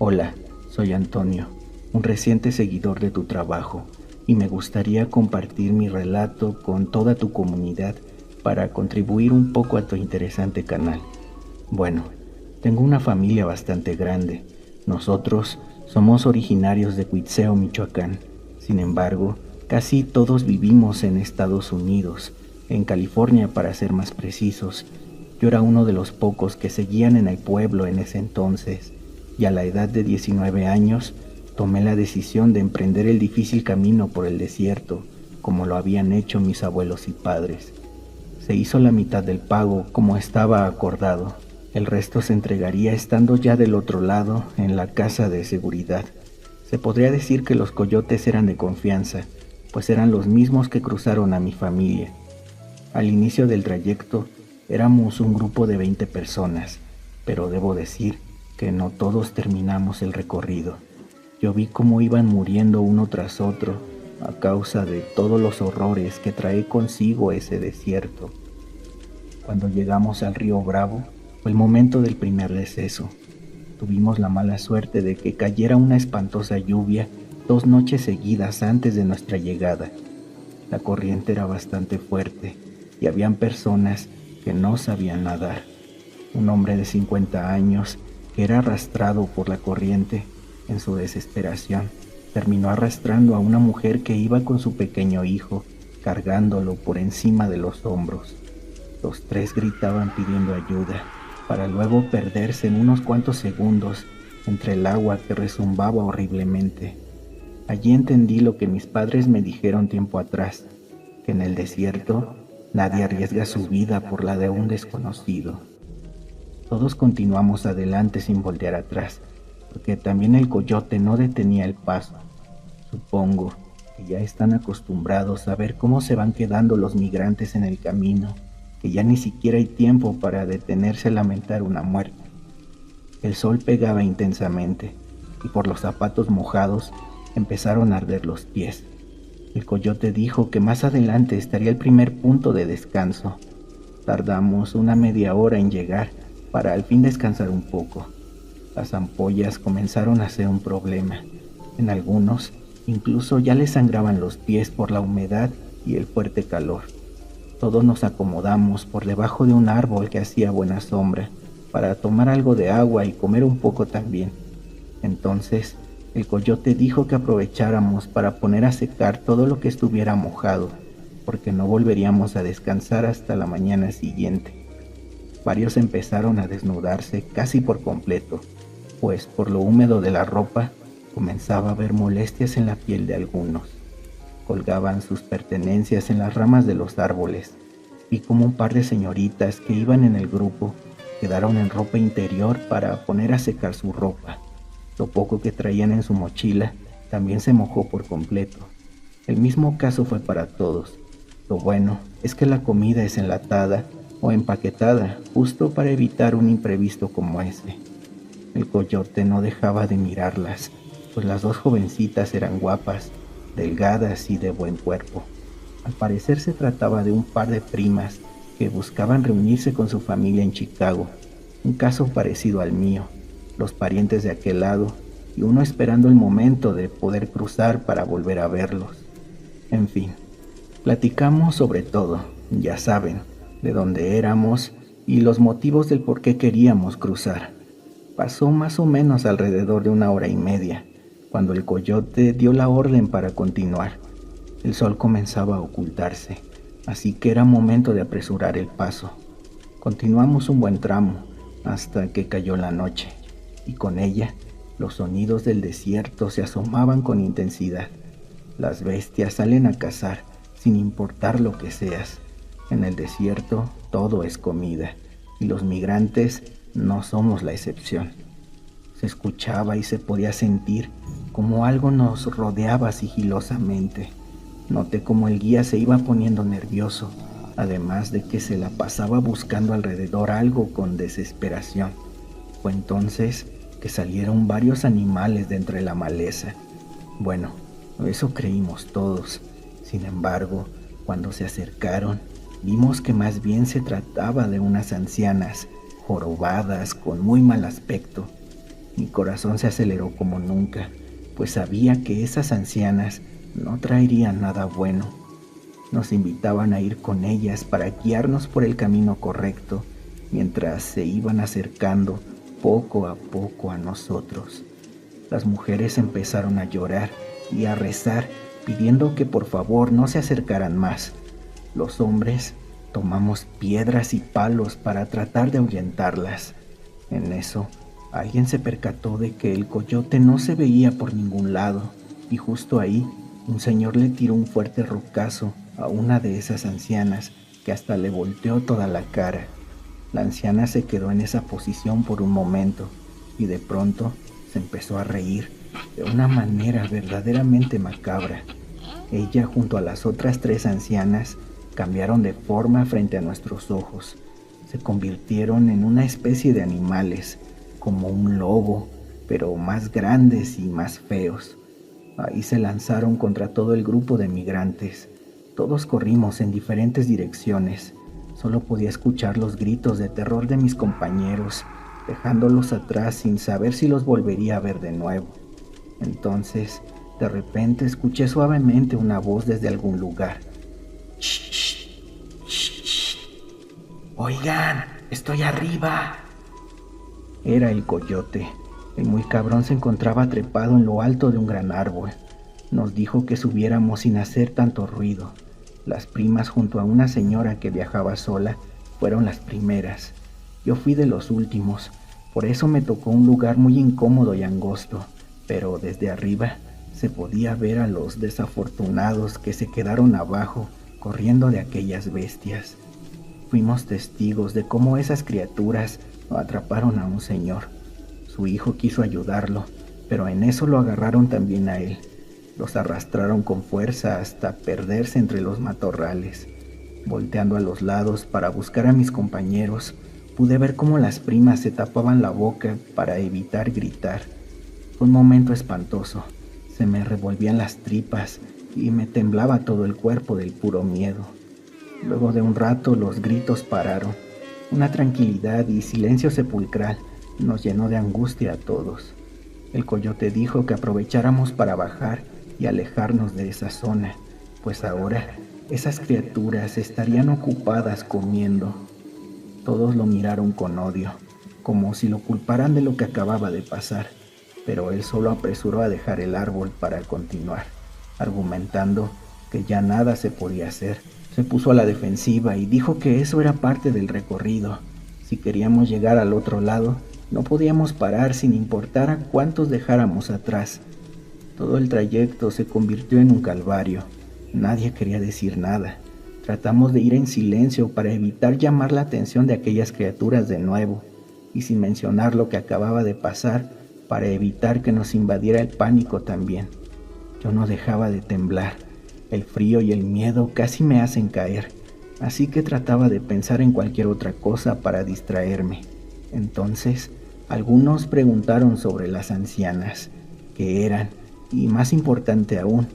Hola, soy Antonio, un reciente seguidor de tu trabajo, y me gustaría compartir mi relato con toda tu comunidad para contribuir un poco a tu interesante canal. Bueno, tengo una familia bastante grande. Nosotros somos originarios de Cuitzeo, Michoacán. Sin embargo, casi todos vivimos en Estados Unidos, en California para ser más precisos. Yo era uno de los pocos que seguían en el pueblo en ese entonces, y a la edad de 19 años tomé la decisión de emprender el difícil camino por el desierto, como lo habían hecho mis abuelos y padres. Se hizo la mitad del pago como estaba acordado. El resto se entregaría estando ya del otro lado, en la casa de seguridad. Se podría decir que los coyotes eran de confianza, pues eran los mismos que cruzaron a mi familia. Al inicio del trayecto éramos un grupo de 20 personas, pero debo decir que no todos terminamos el recorrido. Yo vi cómo iban muriendo uno tras otro a causa de todos los horrores que trae consigo ese desierto. Cuando llegamos al río Bravo, fue el momento del primer deceso. Tuvimos la mala suerte de que cayera una espantosa lluvia 2 noches seguidas antes de nuestra llegada. La corriente era bastante fuerte y habían personas que no sabían nadar. Un hombre de 50 años que era arrastrado por la corriente, en su desesperación, terminó arrastrando a una mujer que iba con su pequeño hijo, cargándolo por encima de los hombros. Los tres gritaban pidiendo ayuda, para luego perderse en unos cuantos segundos entre el agua que rezumbaba horriblemente. Allí entendí lo que mis padres me dijeron tiempo atrás, que en el desierto nadie arriesga su vida por la de un desconocido. Todos continuamos adelante sin voltear atrás, porque también el coyote no detenía el paso. Supongo que ya están acostumbrados a ver cómo se van quedando los migrantes en el camino, que ya ni siquiera hay tiempo para detenerse a lamentar una muerte. El sol pegaba intensamente, y por los zapatos mojados empezaron a arder los pies. El coyote dijo que más adelante estaría el primer punto de descanso. Tardamos una media hora en llegar para al fin descansar un poco. Las ampollas comenzaron a ser un problema. En algunos, incluso ya les sangraban los pies por la humedad y el fuerte calor. Todos nos acomodamos por debajo de un árbol que hacía buena sombra, para tomar algo de agua y comer un poco también. Entonces, el coyote dijo que aprovecháramos para poner a secar todo lo que estuviera mojado, porque no volveríamos a descansar hasta la mañana siguiente. Varios empezaron a desnudarse casi por completo, pues por lo húmedo de la ropa comenzaba a haber molestias en la piel de algunos. Colgaban sus pertenencias en las ramas de los árboles. Vi como un par de señoritas que iban en el grupo quedaron en ropa interior para poner a secar su ropa. Lo poco que traían en su mochila también se mojó por completo. El mismo caso fue para todos. Lo bueno es que la comida es enlatada o empaquetada, justo para evitar un imprevisto como ese. El coyote no dejaba de mirarlas, pues las dos jovencitas eran guapas, delgadas y de buen cuerpo. Al parecer se trataba de un par de primas que buscaban reunirse con su familia en Chicago, un caso parecido al mío, los parientes de aquel lado y uno esperando el momento de poder cruzar para volver a verlos. En fin, platicamos sobre todo, ya saben, de dónde éramos y los motivos del por qué queríamos cruzar. Pasó más o menos alrededor de 1 hora y media, cuando el coyote dio la orden para continuar. El sol comenzaba a ocultarse, así que era momento de apresurar el paso. Continuamos un buen tramo, hasta que cayó la noche, y con ella los sonidos del desierto se asomaban con intensidad. Las bestias salen a cazar, sin importar lo que seas. En el desierto todo es comida, y los migrantes no somos la excepción. Se escuchaba y se podía sentir como algo nos rodeaba sigilosamente. Noté cómo el guía se iba poniendo nervioso, además de que se la pasaba buscando alrededor algo con desesperación. Fue entonces que salieron varios animales de entre la maleza. Bueno, eso creímos todos. Sin embargo, cuando se acercaron, vimos que más bien se trataba de unas ancianas, jorobadas, con muy mal aspecto. Mi corazón se aceleró como nunca, pues sabía que esas ancianas no traerían nada bueno. Nos invitaban a ir con ellas para guiarnos por el camino correcto, mientras se iban acercando poco a poco a nosotros. Las mujeres empezaron a llorar y a rezar, pidiendo que por favor no se acercaran más. Los hombres tomamos piedras y palos para tratar de ahuyentarlas. En eso, alguien se percató de que el coyote no se veía por ningún lado, y justo ahí, un señor le tiró un fuerte rocazo a una de esas ancianas que hasta le volteó toda la cara. La anciana se quedó en esa posición por un momento y de pronto se empezó a reír de una manera verdaderamente macabra. Ella junto a las otras 3 ancianas cambiaron de forma frente a nuestros ojos. Se convirtieron en una especie de animales, como un lobo, pero más grandes y más feos. Ahí se lanzaron contra todo el grupo de migrantes. Todos corrimos en diferentes direcciones. Solo podía escuchar los gritos de terror de mis compañeros, dejándolos atrás sin saber si los volvería a ver de nuevo. Entonces, de repente escuché suavemente una voz desde algún lugar. ¡Shh! ¡Shh! ¡Shh! ¡Oigan! ¡Estoy arriba! Era el coyote. El muy cabrón se encontraba trepado en lo alto de un gran árbol. Nos dijo que subiéramos sin hacer tanto ruido. Las primas junto a una señora que viajaba sola fueron las primeras. Yo fui de los últimos, por eso me tocó un lugar muy incómodo y angosto, pero desde arriba se podía ver a los desafortunados que se quedaron abajo corriendo de aquellas bestias. Fuimos testigos de cómo esas criaturas atraparon a un señor. Su hijo quiso ayudarlo, pero en eso lo agarraron también a él. Los arrastraron con fuerza hasta perderse entre los matorrales. Volteando a los lados para buscar a mis compañeros, pude ver cómo las primas se tapaban la boca para evitar gritar. Fue un momento espantoso. Se me revolvían las tripas y me temblaba todo el cuerpo del puro miedo. Luego de un rato los gritos pararon. Una tranquilidad y silencio sepulcral nos llenó de angustia a todos. El coyote dijo que aprovecháramos para bajar y alejarnos de esa zona, pues ahora esas criaturas estarían ocupadas comiendo. Todos lo miraron con odio, como si lo culparan de lo que acababa de pasar, pero él solo apresuró a dejar el árbol para continuar, argumentando que ya nada se podía hacer. Se puso a la defensiva y dijo que eso era parte del recorrido. Si queríamos llegar al otro lado, no podíamos parar sin importar a cuántos dejáramos atrás. Todo el trayecto se convirtió en un calvario. Nadie quería decir nada. Tratamos de ir en silencio para evitar llamar la atención de aquellas criaturas de nuevo, y sin mencionar lo que acababa de pasar, para evitar que nos invadiera el pánico también. Yo no dejaba de temblar. El frío y el miedo casi me hacen caer, así que trataba de pensar en cualquier otra cosa para distraerme. Entonces, algunos preguntaron sobre las ancianas, qué eran, y más importante aún,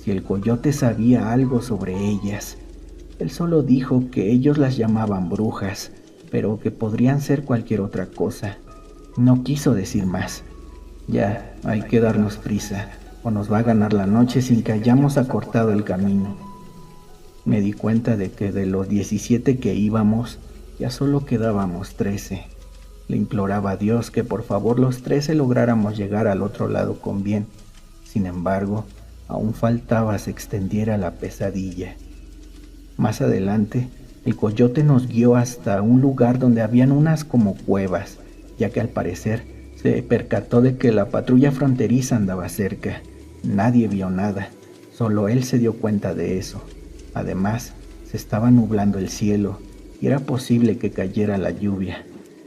si el coyote sabía algo sobre ellas. Él solo dijo que ellos las llamaban brujas, pero que podrían ser cualquier otra cosa. No quiso decir más. Ya, hay que darnos prisa, o nos va a ganar la noche sin que hayamos acortado el camino. Me di cuenta de que de los 17 que íbamos, ya solo quedábamos 13. Le imploraba a Dios que por favor los 13 lográramos llegar al otro lado con bien. Sin embargo, aún faltaba se extendiera la pesadilla. Más adelante, el coyote nos guió hasta un lugar donde habían unas como cuevas, ya que al parecer se percató de que la patrulla fronteriza andaba cerca. Nadie vio nada, solo él se dio cuenta de eso. Además, se estaba nublando el cielo y era posible que cayera la lluvia,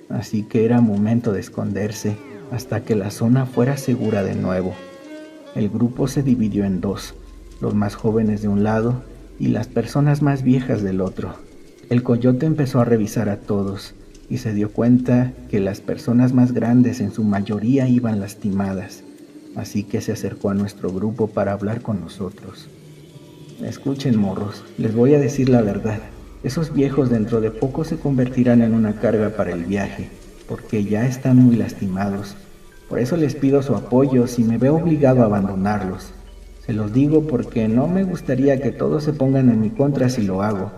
así que era momento de esconderse hasta que la zona fuera segura de nuevo. El grupo se dividió en 2, los más jóvenes de un lado y las personas más viejas del otro. El coyote empezó a revisar a todos y se dio cuenta que las personas más grandes en su mayoría iban lastimadas, así que se acercó a nuestro grupo para hablar con nosotros. Escuchen, morros, les voy a decir la verdad. Esos viejos dentro de poco se convertirán en una carga para el viaje, porque ya están muy lastimados. Por eso les pido su apoyo si me veo obligado a abandonarlos. Se los digo porque no me gustaría que todos se pongan en mi contra si lo hago.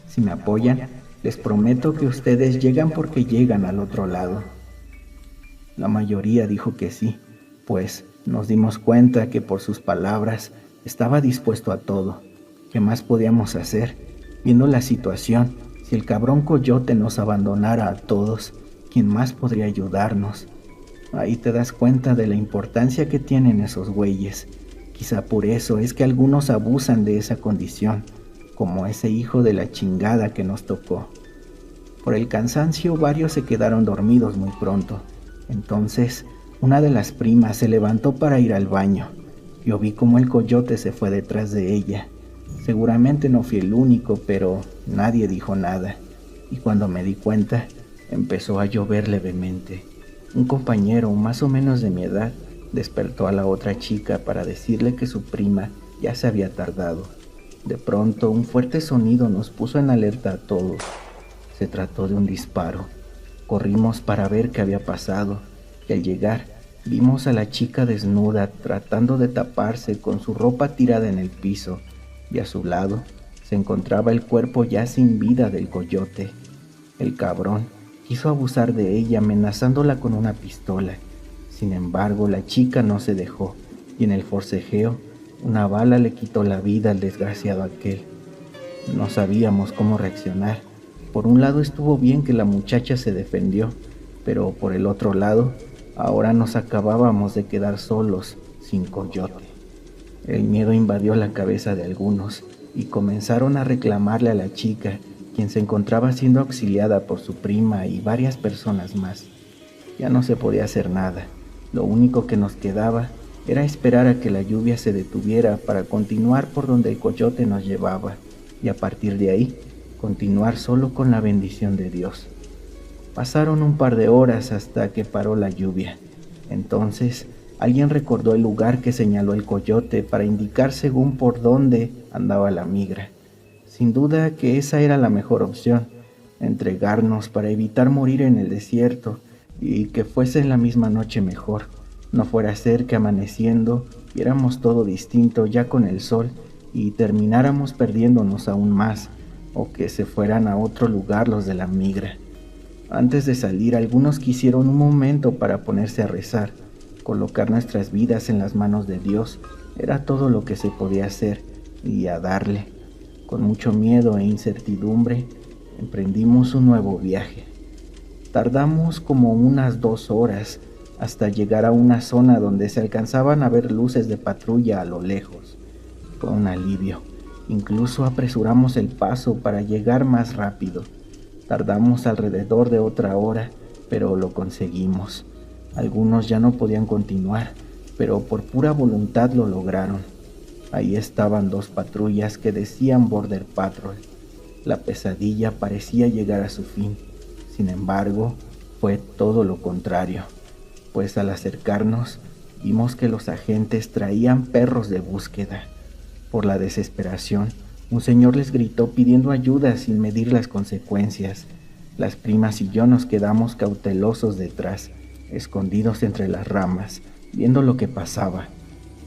Si me apoyan, les prometo que ustedes llegan porque llegan al otro lado. La mayoría dijo que sí, pues nos dimos cuenta que por sus palabras estaba dispuesto a todo. ¿Qué más podíamos hacer? Viendo la situación, si el cabrón coyote nos abandonara a todos, ¿quién más podría ayudarnos? Ahí te das cuenta de la importancia que tienen esos güeyes. Quizá por eso es que algunos abusan de esa condición, como ese hijo de la chingada que nos tocó. Por el cansancio, varios se quedaron dormidos muy pronto. Entonces, una de las primas se levantó para ir al baño. Yo vi cómo el coyote se fue detrás de ella. Seguramente no fui el único, pero nadie dijo nada. Y cuando me di cuenta, empezó a llover levemente. Un compañero, más o menos de mi edad, despertó a la otra chica para decirle que su prima ya se había tardado. De pronto, un fuerte sonido nos puso en alerta a todos. Se trató de un disparo. Corrimos para ver qué había pasado, y al llegar, vimos a la chica desnuda tratando de taparse con su ropa tirada en el piso, y a su lado se encontraba el cuerpo ya sin vida del coyote. El cabrón quiso abusar de ella amenazándola con una pistola. Sin embargo, la chica no se dejó, y en el forcejeo, una bala le quitó la vida al desgraciado aquel. No sabíamos cómo reaccionar. Por un lado estuvo bien que la muchacha se defendió, pero por el otro lado, ahora nos acabábamos de quedar solos, sin coyote. El miedo invadió la cabeza de algunos y comenzaron a reclamarle a la chica, quien se encontraba siendo auxiliada por su prima y varias personas más. Ya no se podía hacer nada. Lo único que nos quedaba era esperar a que la lluvia se detuviera para continuar por donde el coyote nos llevaba, y a partir de ahí, continuar solo con la bendición de Dios. Pasaron un par de horas hasta que paró la lluvia. Entonces, alguien recordó el lugar que señaló el coyote para indicar según por dónde andaba la migra. Sin duda que esa era la mejor opción, entregarnos para evitar morir en el desierto y que fuese en la misma noche mejor. No fuera a ser que amaneciendo viéramos todo distinto ya con el sol y termináramos perdiéndonos aún más, o que se fueran a otro lugar los de la migra. Antes de salir, algunos quisieron un momento para ponerse a rezar. Colocar nuestras vidas en las manos de Dios era todo lo que se podía hacer, y a darle. Con mucho miedo e incertidumbre, emprendimos un nuevo viaje. Tardamos como unas 2 horas hasta llegar a una zona donde se alcanzaban a ver luces de patrulla a lo lejos. Fue un alivio. Incluso apresuramos el paso para llegar más rápido. Tardamos alrededor de otra hora, pero lo conseguimos. Algunos ya no podían continuar, pero por pura voluntad lo lograron. Ahí estaban 2 patrullas que decían Border Patrol. La pesadilla parecía llegar a su fin. Sin embargo, fue todo lo contrario, pues al acercarnos, vimos que los agentes traían perros de búsqueda. Por la desesperación, un señor les gritó pidiendo ayuda sin medir las consecuencias. Las primas y yo nos quedamos cautelosos detrás, escondidos entre las ramas, viendo lo que pasaba.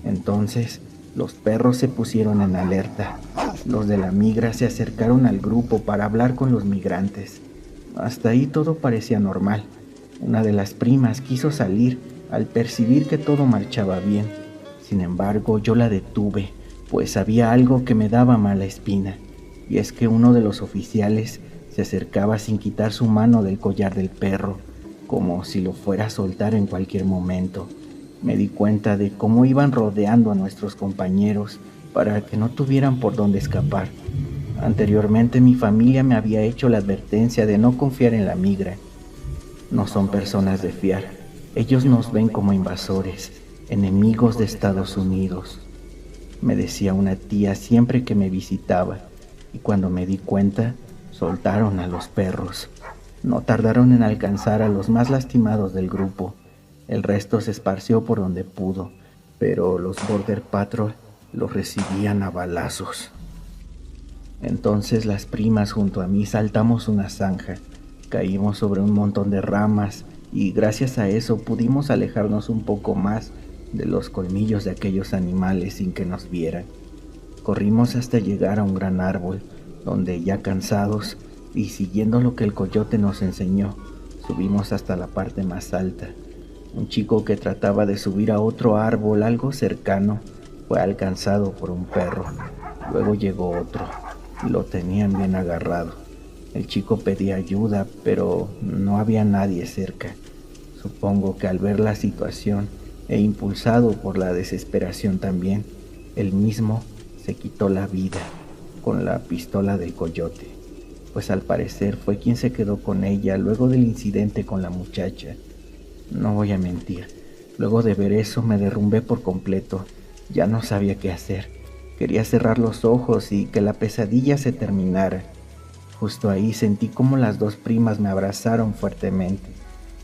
Entonces, los perros se pusieron en alerta. Los de la migra se acercaron al grupo para hablar con los migrantes. Hasta ahí todo parecía normal. Una de las primas quiso salir al percibir que todo marchaba bien. Sin embargo, yo la detuve, pues había algo que me daba mala espina, y es que uno de los oficiales se acercaba sin quitar su mano del collar del perro, como si lo fuera a soltar en cualquier momento. Me di cuenta de cómo iban rodeando a nuestros compañeros para que no tuvieran por dónde escapar. Anteriormente mi familia me había hecho la advertencia de no confiar en la migra. No son personas de fiar. Ellos nos ven como invasores, enemigos de Estados Unidos, me decía una tía siempre que me visitaba, y cuando me di cuenta, soltaron a los perros. No tardaron en alcanzar a los más lastimados del grupo. El resto se esparció por donde pudo, pero los Border Patrol los recibían a balazos. Entonces las primas junto a mí saltamos una zanja, caímos sobre un montón de ramas y gracias a eso pudimos alejarnos un poco más de los colmillos de aquellos animales sin que nos vieran. Corrimos hasta llegar a un gran árbol, donde ya cansados y siguiendo lo que el coyote nos enseñó, subimos hasta la parte más alta. Un chico que trataba de subir a otro árbol algo cercano fue alcanzado por un perro. Luego llegó otro. Lo tenían bien agarrado. El chico pedía ayuda, pero no había nadie cerca. Supongo que al ver la situación e impulsado por la desesperación también, él mismo se quitó la vida con la pistola del coyote, pues al parecer fue quien se quedó con ella luego del incidente con la muchacha. No voy a mentir, luego de ver eso me derrumbé por completo. Ya no sabía qué hacer. Quería cerrar los ojos y que la pesadilla se terminara. Justo ahí sentí como las dos primas me abrazaron fuertemente,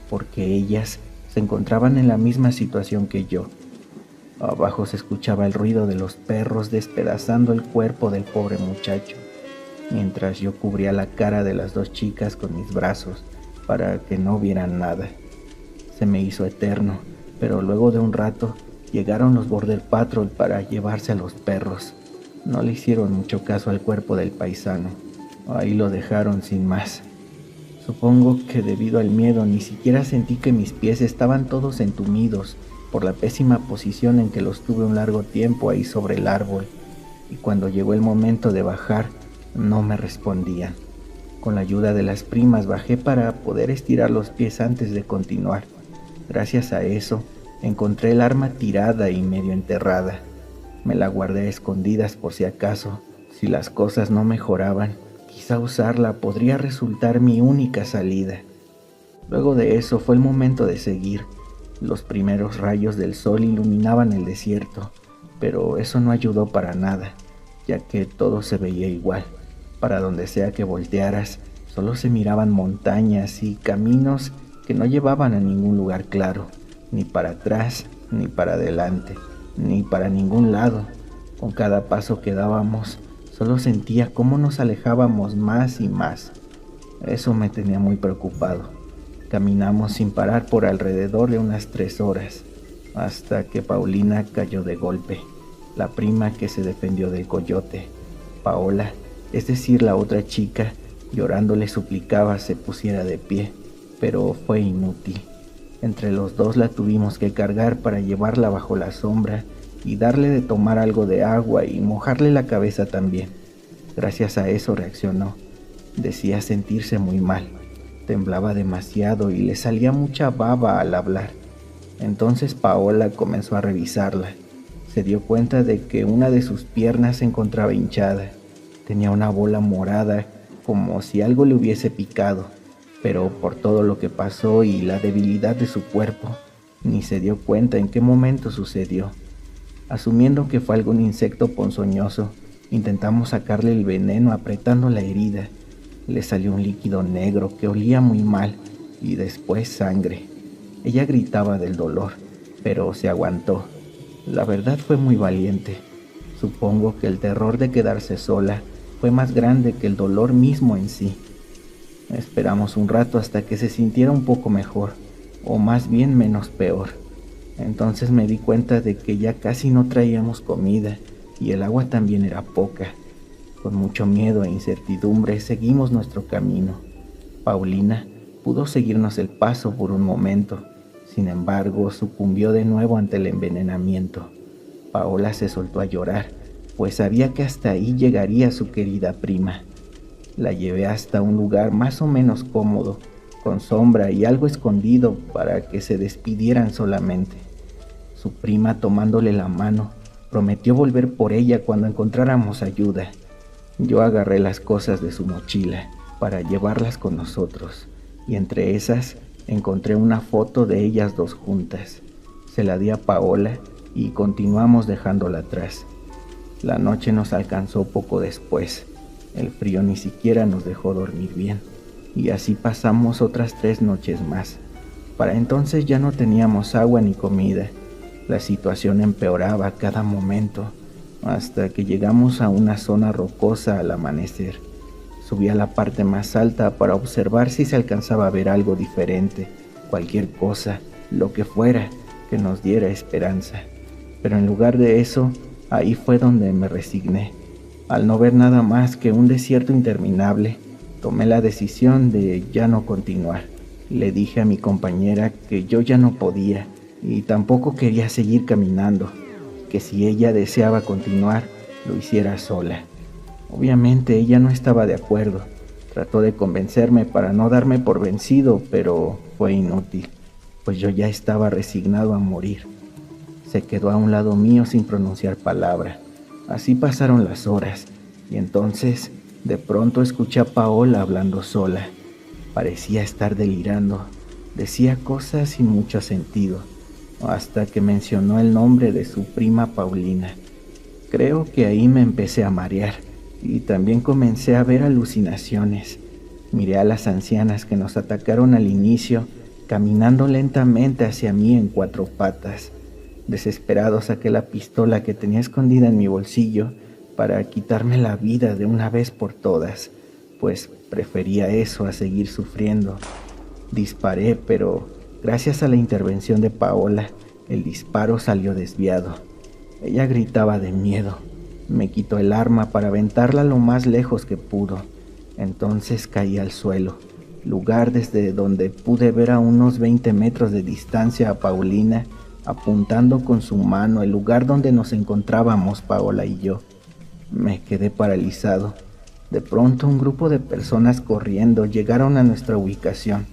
porque ellas se encontraban en la misma situación que yo. Abajo se escuchaba el ruido de los perros despedazando el cuerpo del pobre muchacho, mientras yo cubría la cara de las dos chicas con mis brazos para que no vieran nada. Se me hizo eterno, pero luego de un rato llegaron los Border Patrol para llevarse a los perros. No le hicieron mucho caso al cuerpo del paisano. Ahí lo dejaron sin más. Supongo que debido al miedo ni siquiera sentí que mis pies estaban todos entumidos por la pésima posición en que los tuve un largo tiempo ahí sobre el árbol, y cuando llegó el momento de bajar, no me respondían. Con la ayuda de las primas bajé para poder estirar los pies antes de continuar. Gracias a eso, encontré el arma tirada y medio enterrada. Me la guardé a escondidas por si acaso, si las cosas no mejoraban, quizá usarla podría resultar mi única salida. Luego de eso fue el momento de seguir. Los primeros rayos del sol iluminaban el desierto, pero eso no ayudó para nada, ya que todo se veía igual. Para donde sea que voltearas, solo se miraban montañas y caminos que no llevaban a ningún lugar claro, ni para atrás, ni para adelante, ni para ningún lado. Con cada paso que dábamos, solo sentía cómo nos alejábamos más y más. Eso me tenía muy preocupado. Caminamos sin parar por alrededor de unas 3 horas, hasta que Paulina cayó de golpe, la prima que se defendió del coyote. Paola, es decir, la otra chica, llorando le suplicaba se pusiera de pie, pero fue inútil. Entre los dos la tuvimos que cargar para llevarla bajo la sombra y darle de tomar algo de agua y mojarle la cabeza también. Gracias a eso reaccionó. Decía sentirse muy mal. Temblaba demasiado y le salía mucha baba al hablar. Entonces Paola comenzó a revisarla. Se dio cuenta de que una de sus piernas se encontraba hinchada. Tenía una bola morada, como si algo le hubiese picado, pero por todo lo que pasó y la debilidad de su cuerpo, ni se dio cuenta en qué momento sucedió. Asumiendo que fue algún insecto ponzoñoso, intentamos sacarle el veneno apretando la herida. Le salió un líquido negro que olía muy mal y después sangre. Ella gritaba del dolor, pero se aguantó. La verdad fue muy valiente. Supongo que el terror de quedarse sola fue más grande que el dolor mismo en sí. Esperamos un rato hasta que se sintiera un poco mejor, o más bien menos peor. Entonces me di cuenta de que ya casi no traíamos comida y el agua también era poca. Con mucho miedo e incertidumbre seguimos nuestro camino. Paulina pudo seguirnos el paso por un momento, sin embargo sucumbió de nuevo ante el envenenamiento. Paola se soltó a llorar, pues sabía que hasta ahí llegaría su querida prima. La llevé hasta un lugar más o menos cómodo, con sombra y algo escondido para que se despidieran solamente. Su prima, tomándole la mano, prometió volver por ella cuando encontráramos ayuda. Yo agarré las cosas de su mochila para llevarlas con nosotros, y entre esas encontré una foto de ellas dos juntas. Se la di a Paola y continuamos dejándola atrás. La noche nos alcanzó poco después. El frío ni siquiera nos dejó dormir bien, y así pasamos otras 3 noches más. Para entonces ya no teníamos agua ni comida. La situación empeoraba cada momento, hasta que llegamos a una zona rocosa al amanecer. Subí a la parte más alta para observar si se alcanzaba a ver algo diferente, cualquier cosa, lo que fuera, que nos diera esperanza. Pero en lugar de eso, ahí fue donde me resigné. Al no ver nada más que un desierto interminable, tomé la decisión de ya no continuar. Le dije a mi compañera que yo ya no podía y tampoco quería seguir caminando, que si ella deseaba continuar, lo hiciera sola. Obviamente ella no estaba de acuerdo. Trató de convencerme para no darme por vencido, pero fue inútil, pues yo ya estaba resignado a morir. Se quedó a un lado mío sin pronunciar palabra. Así pasaron las horas, y entonces, de pronto escuché a Paola hablando sola. Parecía estar delirando. Decía cosas sin mucho sentido, hasta que mencionó el nombre de su prima Paulina. Creo que ahí me empecé a marear, y también comencé a ver alucinaciones. Miré a las ancianas que nos atacaron al inicio, caminando lentamente hacia mí en 4 patas. Desesperado saqué la pistola que tenía escondida en mi bolsillo para quitarme la vida de una vez por todas, pues prefería eso a seguir sufriendo. Disparé, pero gracias a la intervención de Paola, el disparo salió desviado. Ella gritaba de miedo. Me quitó el arma para aventarla lo más lejos que pudo. Entonces caí al suelo, lugar desde donde pude ver a unos 20 metros de distancia a Paulina, apuntando con su mano el lugar donde nos encontrábamos Paola y yo. Me quedé paralizado. De pronto un grupo de personas corriendo llegaron a nuestra ubicación.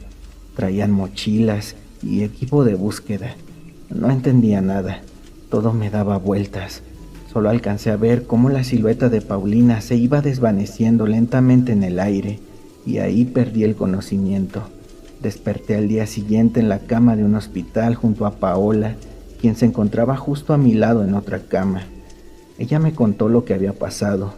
Traían mochilas y equipo de búsqueda. No entendía nada. Todo me daba vueltas. Solo alcancé a ver cómo la silueta de Paulina se iba desvaneciendo lentamente en el aire, y ahí perdí el conocimiento. Desperté al día siguiente en la cama de un hospital junto a Paola, quien se encontraba justo a mi lado en otra cama. Ella me contó lo que había pasado.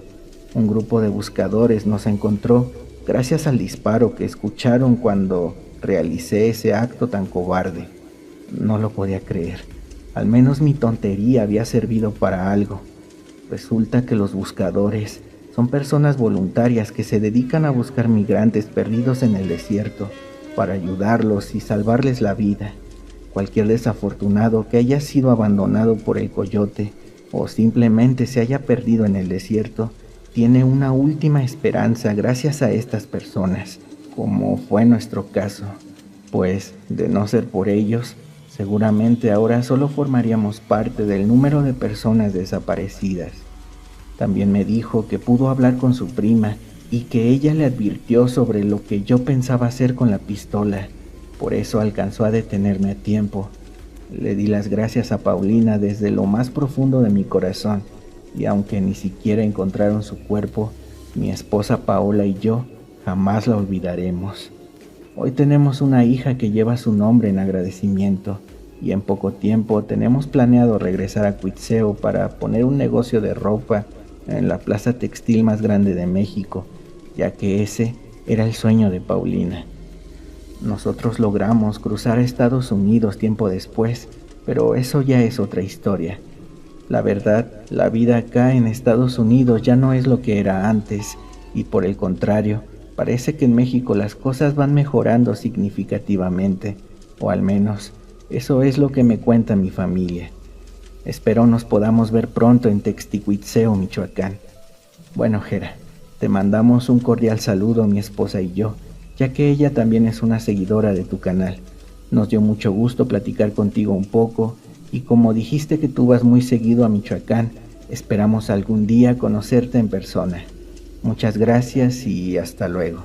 Un grupo de buscadores nos encontró gracias al disparo que escucharon cuando realicé ese acto tan cobarde. No lo podía creer. Al menos mi tontería había servido para algo. Resulta que los buscadores son personas voluntarias que se dedican a buscar migrantes perdidos en el desierto para ayudarlos y salvarles la vida. Cualquier desafortunado que haya sido abandonado por el coyote o simplemente se haya perdido en el desierto tiene una última esperanza gracias a estas personas, como fue nuestro caso, pues de no ser por ellos, seguramente ahora solo formaríamos parte del número de personas desaparecidas. También me dijo que pudo hablar con su prima y que ella le advirtió sobre lo que yo pensaba hacer con la pistola. Por eso alcanzó a detenerme a tiempo. Le di las gracias a Paulina desde lo más profundo de mi corazón, y aunque ni siquiera encontraron su cuerpo, mi esposa Paola y yo jamás la olvidaremos. Hoy tenemos una hija que lleva su nombre en agradecimiento, y en poco tiempo tenemos planeado regresar a Cuitzeo para poner un negocio de ropa en la plaza textil más grande de México, ya que ese era el sueño de Paulina. Nosotros logramos cruzar a Estados Unidos tiempo después, pero eso ya es otra historia. La verdad, la vida acá en Estados Unidos ya no es lo que era antes, y por el contrario, parece que en México las cosas van mejorando significativamente, o al menos eso es lo que me cuenta mi familia. Espero nos podamos ver pronto en Texticuitzeo, Michoacán. Bueno, Jera, te mandamos un cordial saludo mi esposa y yo, ya que ella también es una seguidora de tu canal. Nos dio mucho gusto platicar contigo un poco, y como dijiste que tú vas muy seguido a Michoacán, esperamos algún día conocerte en persona. Muchas gracias y hasta luego.